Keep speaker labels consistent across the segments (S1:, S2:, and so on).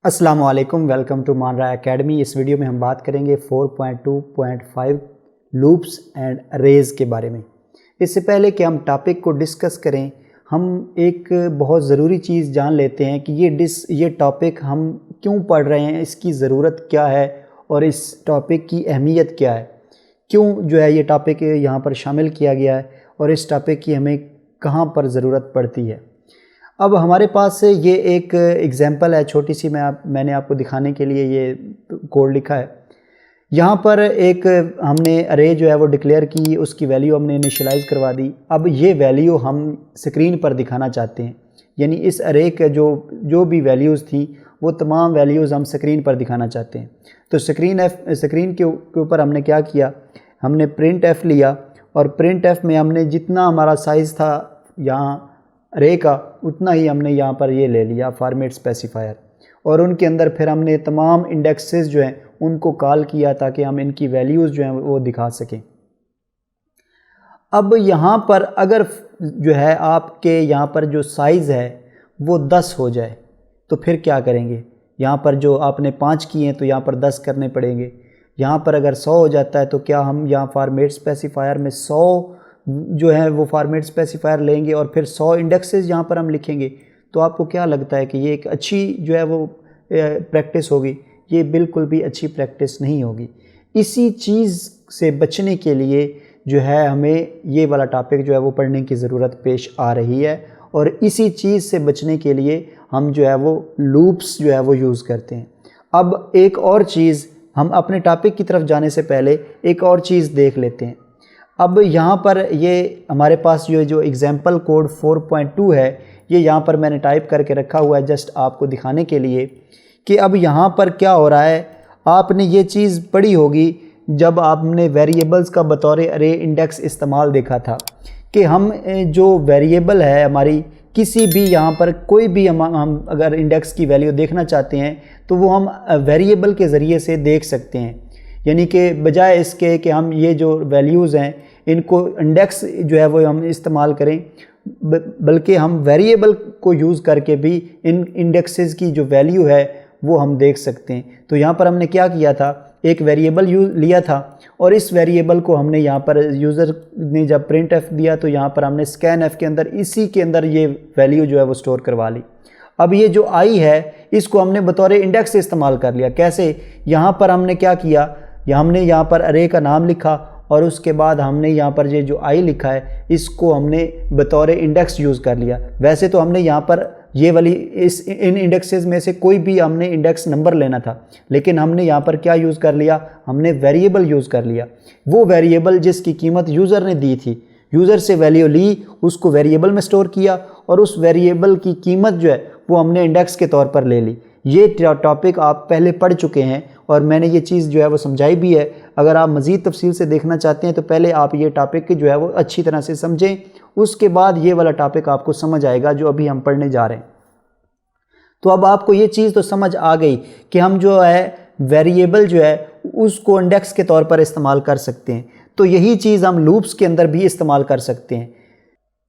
S1: अस्सलाम वालेकुम, welcome to मानरा academy. इस वीडियो में हम बात करेंगे 4.2.5 लूप्स एंड अरेज के बारे में। इससे पहले कि हम टॉपिक को डिस्कस करें, हम एक बहुत ज़रूरी चीज़ जान लेते हैं कि ये टॉपिक हम क्यों पढ़ रहे हैं, इसकी ज़रूरत क्या है और इस टॉपिक की अहमियत क्या है, क्यों जो है ये टॉपिक यहाँ पर शामिल किया गया है और इस टॉपिक की हमें कहाँ पर ज़रूरत पड़ती है। अब हमारे पास ये एक एग्ज़ाम्पल है छोटी सी, मैंने आपको दिखाने के लिए ये कोड लिखा है। यहाँ पर एक हमने अरे जो है वो डिक्लेयर की, उसकी वैल्यू हमने इनिशियलाइज़ करवा दी। अब ये वैल्यू हम स्क्रीन पर दिखाना चाहते हैं, यानी इस अरे के जो भी वैल्यूज़ थी वो तमाम वैल्यूज़ हम स्क्रीन पर दिखाना चाहते हैं। तो स्क्रीन के ऊपर हमने क्या किया, हमने प्रिंट एफ लिया और प्रिंट एफ में हमने जितना हमारा साइज़ था यहाँ अरे का उतना ही हमने यहाँ पर ये ले लिया फॉर्मेट स्पेसिफायर, और उनके अंदर फिर हमने तमाम इंडेक्सेस जो हैं उनको कॉल किया ताकि हम इनकी वैल्यूज़ जो हैं वो दिखा सकें। अब यहाँ पर अगर जो है आपके यहाँ पर जो साइज़ है वो 10 हो जाए तो फिर क्या करेंगे, यहाँ पर जो आपने 5 किए हैं तो यहाँ पर 10 करने पड़ेंगे। यहाँ पर अगर 100 हो जाता है तो क्या हम यहाँ फॉर्मेट स्पेसिफायर में 100 जो है वो फॉर्मेट स्पेसिफायर लेंगे और फिर 100 इंडेक्सेस यहाँ पर हम लिखेंगे। तो आपको क्या लगता है कि ये एक अच्छी जो है वो प्रैक्टिस होगी? ये बिल्कुल भी अच्छी प्रैक्टिस नहीं होगी। इसी चीज़ से बचने के लिए जो है हमें ये वाला टॉपिक जो है वो पढ़ने की ज़रूरत पेश आ रही है, और इसी चीज़ से बचने के लिए हम जो है वो लूप्स जो है वो यूज़ करते हैं। अब एक और चीज़, हम अपने टॉपिक की तरफ जाने से पहले एक और चीज़ देख लेते हैं। अब यहाँ पर ये हमारे पास जो एग्ज़ाम्पल कोड 4.2 है, ये यहाँ पर मैंने टाइप करके रखा हुआ है जस्ट आपको दिखाने के लिए कि अब यहाँ पर क्या हो रहा है। आपने ये चीज़ पढ़ी होगी जब आपने वेरिएबल्स का बतौर अरे इंडेक्स इस्तेमाल देखा था कि हम जो वेरिएबल है हमारी, किसी भी यहाँ पर कोई भी हम अगर इंडेक्स की वैल्यू देखना चाहते हैं तो वो हम वेरिएबल के ज़रिए से देख सकते हैं। यानी कि बजाय इसके कि हम ये जो वैल्यूज़ हैं इनको इंडेक्स जो है वो हम इस्तेमाल करें, बल्कि हम वेरिएबल को यूज़ करके भी इन इंडेक्सेस की जो वैल्यू है वो हम देख सकते हैं। तो यहाँ पर हमने क्या किया था, एक वेरिएबल लिया था और इस वेरिएबल को हमने यहाँ पर यूज़र ने जब प्रिंट एफ दिया तो यहाँ पर हमने स्कैन एफ के अंदर इसी के अंदर ये वैल्यू जो है वो स्टोर करवा ली। अब ये जो आई है इसको हमने बतौर इंडेक्स इस्तेमाल कर लिया। कैसे? यहाँ पर हमने क्या किया, हमने यहाँ पर अरे का नाम लिखा और उसके बाद हमने यहाँ पर ये जो आई लिखा है इसको हमने बतौर इंडेक्स यूज़ कर लिया। वैसे तो हमने यहाँ पर ये वाली इन इंडेक्सेस में से कोई भी हमने इंडेक्स नंबर लेना था, लेकिन हमने यहाँ पर क्या यूज़ कर लिया, हमने वेरिएबल यूज़ कर लिया। वो वेरिएबल जिसकी कीमत यूज़र ने दी थी, यूज़र से वैल्यू ली, उसको वेरिएबल में स्टोर किया और उस वेरिएबल की कीमत जो है वो हमने इंडेक्स के तौर पर ले ली। ये टॉपिक आप पहले पढ़ चुके हैं और मैंने ये चीज़ जो है वो समझाई भी है। अगर आप मज़ीद तफसील से देखना चाहते हैं तो पहले आप ये टॉपिक जो है वो अच्छी तरह से समझें, उसके बाद ये वाला टॉपिक आपको समझ आएगा जो अभी हम पढ़ने जा रहे हैं। तो अब आपको ये चीज़ तो समझ आ गई कि हम जो है वेरिएबल जो है उसको इंडेक्स के तौर पर इस्तेमाल कर सकते हैं। तो यही चीज़ हम लूप्स के अंदर भी इस्तेमाल कर सकते हैं,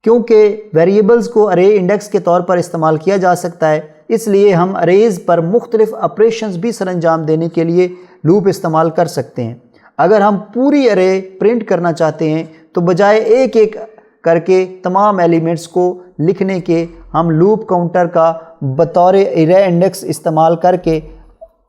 S1: क्योंकि वेरिएबल्स को अरे इंडेक्स के तौर पर इस्तेमाल किया जा सकता है, इसलिए हम अरेज पर मुख्तलिफ ऑपरेशंस भी सरअंजाम देने के लिए लूप इस्तेमाल कर सकते हैं। अगर हम पूरी अरे प्रिंट करना चाहते हैं तो बजाय एक एक करके तमाम एलिमेंट्स को लिखने के हम लूप काउंटर का बतौर अरे इंडेक्स इस्तेमाल करके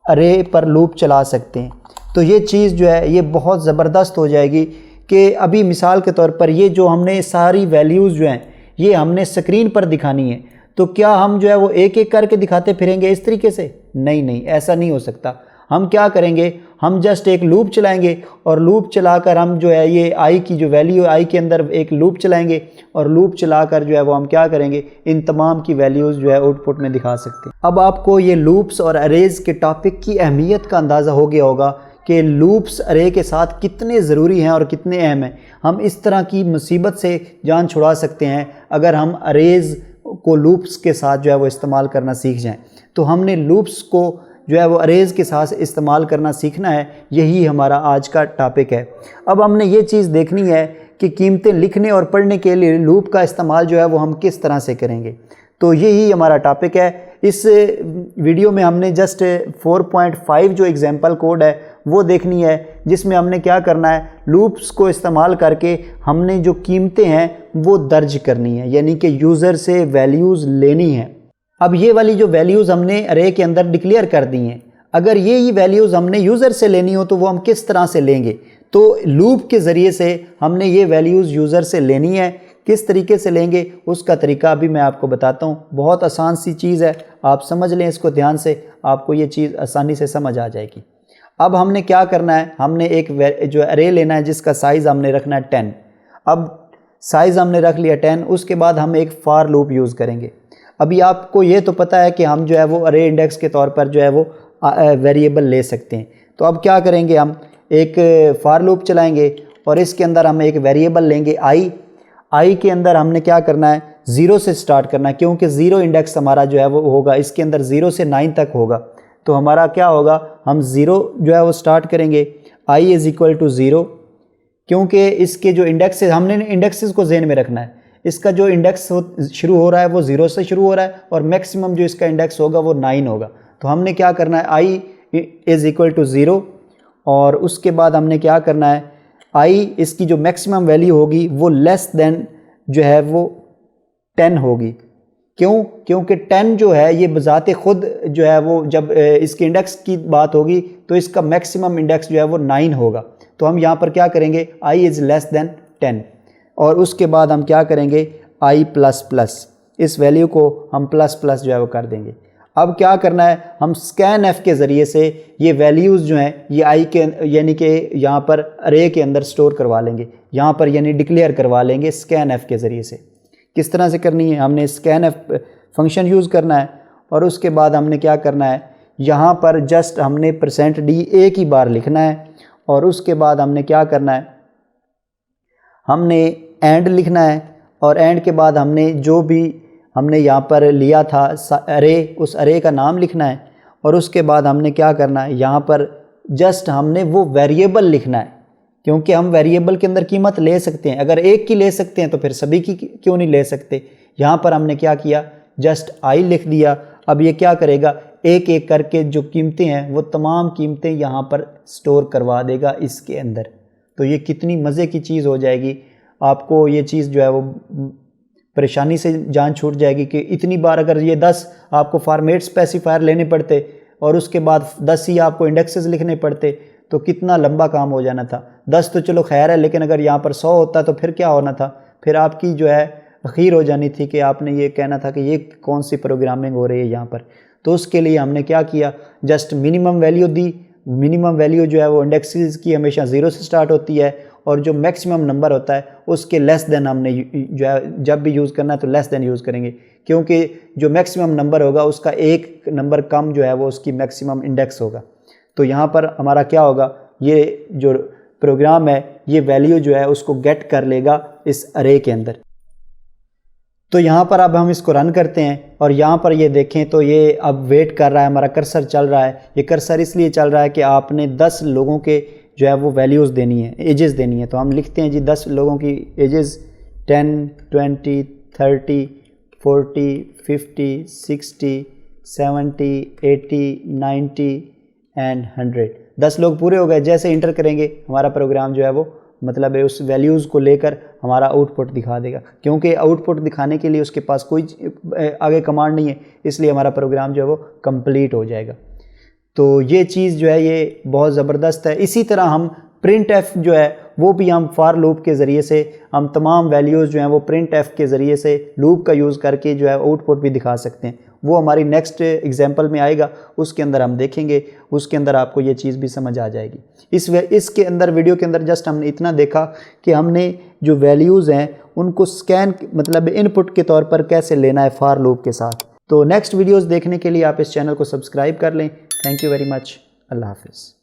S1: अरे पर लूप चला सकते हैं। तो ये चीज़ जो है ये बहुत ज़बरदस्त हो जाएगी कि अभी मिसाल के तौर पर ये जो हमने सारी वैल्यूज़ जो हैं ये हमने स्क्रीन पर दिखानी है, तो क्या हम जो है वो एक एक करके दिखाते फिरेंगे इस तरीके से? नहीं, ऐसा नहीं हो सकता। हम क्या करेंगे, हम जस्ट एक लूप चलाएंगे और लूप चलाकर हम जो है ये आई की जो वैल्यू है आई के अंदर एक लूप चलाएंगे और लूप चलाकर जो है वो हम क्या करेंगे, इन तमाम की वैल्यूज़ जो है आउटपुट में दिखा सकते हैं। अब आपको ये लूप्स और अरेज के टॉपिक की अहमियत का अंदाज़ा हो गया होगा कि लूप्स अरे के साथ कितने ज़रूरी हैं और कितने अहम हैं। हम इस तरह की मुसीबत से जान छुड़ा सकते हैं अगर हम अरेज को लूप्स के साथ जो है वो इस्तेमाल करना सीख जाएं। तो हमने लूप्स को जो है वो अरेज के साथ इस्तेमाल करना सीखना है, यही हमारा आज का टॉपिक है। अब हमने ये चीज़ देखनी है कि कीमतें लिखने और पढ़ने के लिए लूप का इस्तेमाल जो है वो हम किस तरह से करेंगे। तो यही हमारा टॉपिक है। इस वीडियो में हमने जस्ट 4.5 जो एग्जांपल कोड है वो देखनी है, जिसमें हमने क्या करना है, लूप्स को इस्तेमाल करके हमने जो कीमतें हैं वो दर्ज करनी है, यानी कि यूज़र से वैल्यूज़ लेनी है। अब ये वाली जो वैल्यूज़ हमने अरे के अंदर डिक्लेयर कर दी हैं, अगर ये ही वैल्यूज़ हमने यूज़र से लेनी हो तो वो हम किस तरह से लेंगे। तो लूप के ज़रिए से हमने ये वैल्यूज़ यूज़र से लेनी है। किस तरीके से लेंगे उसका तरीका अभी मैं आपको बताता हूँ। बहुत आसान सी चीज़ है, आप समझ लें इसको ध्यान से, आपको ये चीज़ आसानी से समझ आ जाएगी। अब हमने क्या करना है, हमने एक जो अरे लेना है जिसका साइज़ हमने रखना है 10। अब साइज़ हमने रख लिया 10, उसके बाद हम एक फॉर लूप यूज़ करेंगे। अभी आपको ये तो पता है कि हम जो है वो अरे इंडेक्स के तौर पर जो है वो वेरिएबल ले सकते हैं। तो अब क्या करेंगे, हम एक फॉर लूप चलाएंगे और इसके अंदर हम एक वेरिएबल लेंगे आई के अंदर हमने क्या करना है, 0 से स्टार्ट करना है, क्योंकि 0 इंडेक्स हमारा जो है वो होगा, इसके अंदर 0 से 9 तक होगा। तो हमारा क्या होगा, हम 0 जो है वो स्टार्ट करेंगे, आई इज़ इक्वल टू 0, क्योंकि इसके जो इंडेक्स है, हमने इंडेक्सेस को ज़हन में रखना है। इसका जो इंडेक्स शुरू हो रहा है वो 0 से शुरू हो रहा है और मैक्सिमम जो इसका इंडेक्स होगा वो 9 होगा। तो हमने क्या करना है, आई इज़ इक्वल टू 0, और उसके बाद हमने क्या करना है, आई इसकी जो मैक्सिमम वैल्यू होगी वो लेस देन जो है वो 10 होगी। क्यों? क्योंकि 10 जो है ये बजाते खुद जो है वो जब इसके इंडेक्स की बात होगी तो इसका मैक्सिमम इंडेक्स जो है वो 9 होगा। तो हम यहाँ पर क्या करेंगे, आई इज़ लेस देन 10, और उसके बाद हम क्या करेंगे, आई प्लस प्लस, इस वैल्यू को हम प्लस प्लस जो है वो कर देंगे। अब क्या करना है, हम स्कैन एफ के ज़रिए से ये वैल्यूज़ जो हैं ये आई के यानी कि यहाँ पर अरे के अंदर स्टोर करवा लेंगे, यहाँ पर यानी डिक्लेयर करवा लेंगे स्कैन एफ के ज़रिए से। किस तरह से करनी है, हमने स्कैन एफ फंक्शन यूज़ करना है और उसके बाद हमने क्या करना है, यहाँ पर जस्ट हमने %d एक ही बार लिखना है, और उसके बाद हमने क्या करना है, हमने एंड लिखना है, और एंड के बाद हमने जो भी हमने यहाँ पर लिया था अरे, उस अरे का नाम लिखना है, और उसके बाद हमने क्या करना है, यहाँ पर जस्ट हमने वो वेरिएबल लिखना है, क्योंकि हम वेरिएबल के अंदर कीमत ले सकते हैं। अगर एक की ले सकते हैं तो फिर सभी की क्यों नहीं ले सकते। यहाँ पर हमने क्या किया, जस्ट आई लिख दिया। अब ये क्या करेगा, एक एक करके जो कीमतें हैं वो तमाम कीमतें यहाँ पर स्टोर करवा देगा इसके अंदर। तो ये कितनी मज़े की चीज़ हो जाएगी, आपको ये चीज़ जो है वो परेशानी से जान छूट जाएगी कि इतनी बार अगर ये 10 आपको फॉर्मेट स्पेसिफायर लेने पड़ते और उसके बाद 10 ही आपको इंडेक्सेस लिखने पड़ते तो कितना लंबा काम हो जाना था। 10 तो चलो खैर है, लेकिन अगर यहाँ पर 100 होता तो फिर क्या होना था, फिर आपकी जो है अखीर हो जानी थी कि आपने ये कहना था कि ये कौन सी प्रोग्रामिंग हो रही है यहाँ पर। तो उसके लिए हमने क्या किया, जस्ट मिनिमम वैल्यू दी। मिनिमम वैल्यू जो है वो इंडेक्सेस की हमेशा 0 से स्टार्ट होती है, और जो मैक्सिमम नंबर होता है उसके लेस देन हमने जो है जब भी यूज़ करना है तो लेस देन यूज़ करेंगे, क्योंकि जो मैक्सिमम नंबर होगा उसका एक नंबर कम जो है वो उसकी मैक्सिमम इंडेक्स होगा। तो यहाँ पर हमारा क्या होगा, ये जो प्रोग्राम है ये वैल्यू जो है उसको गेट कर लेगा इस अरे के अंदर। तो यहाँ पर अब हम इसको रन करते हैं और यहाँ पर ये देखें तो ये अब वेट कर रहा है, हमारा कर्सर चल रहा है। ये कर्सर इसलिए चल रहा है कि आपने 10 लोगों के जो है वो वैल्यूज़ देनी है, एजेस देनी है। तो हम लिखते हैं जी 10 लोगों की एजेस 10, 20, 30, 40, 50, 60, 70, 80, 90 एंड 100। 10 लोग पूरे हो गए। जैसे इंटर करेंगे हमारा प्रोग्राम जो है वो मतलब है उस वैल्यूज़ को लेकर हमारा आउटपुट दिखा देगा, क्योंकि आउटपुट दिखाने के लिए उसके पास कोई आगे कमांड नहीं है, इसलिए हमारा प्रोग्राम जो है वो कंप्लीट हो जाएगा। तो ये चीज़ जो है ये बहुत ज़बरदस्त है। इसी तरह हम प्रिंट एफ जो है वो भी हम फॉर लूप के ज़रिए से हम तमाम वैल्यूज़ जो हैं वो प्रिंट एफ के ज़रिए से लूप का यूज़ करके जो है आउटपुट भी दिखा सकते हैं। वो हमारी नेक्स्ट एग्जांपल में आएगा, उसके अंदर हम देखेंगे, उसके अंदर आपको ये चीज़ भी समझ आ जाएगी। इसके अंदर वीडियो के अंदर जस्ट हमने इतना देखा कि हमने जो वैल्यूज़ हैं उनको स्कैन मतलब इनपुट के तौर पर कैसे लेना है फॉर लूप के साथ। तो नेक्स्ट वीडियोज़ देखने के लिए आप इस चैनल को सब्सक्राइब कर लें। Thank you very much. अल्लाह हाफिज़।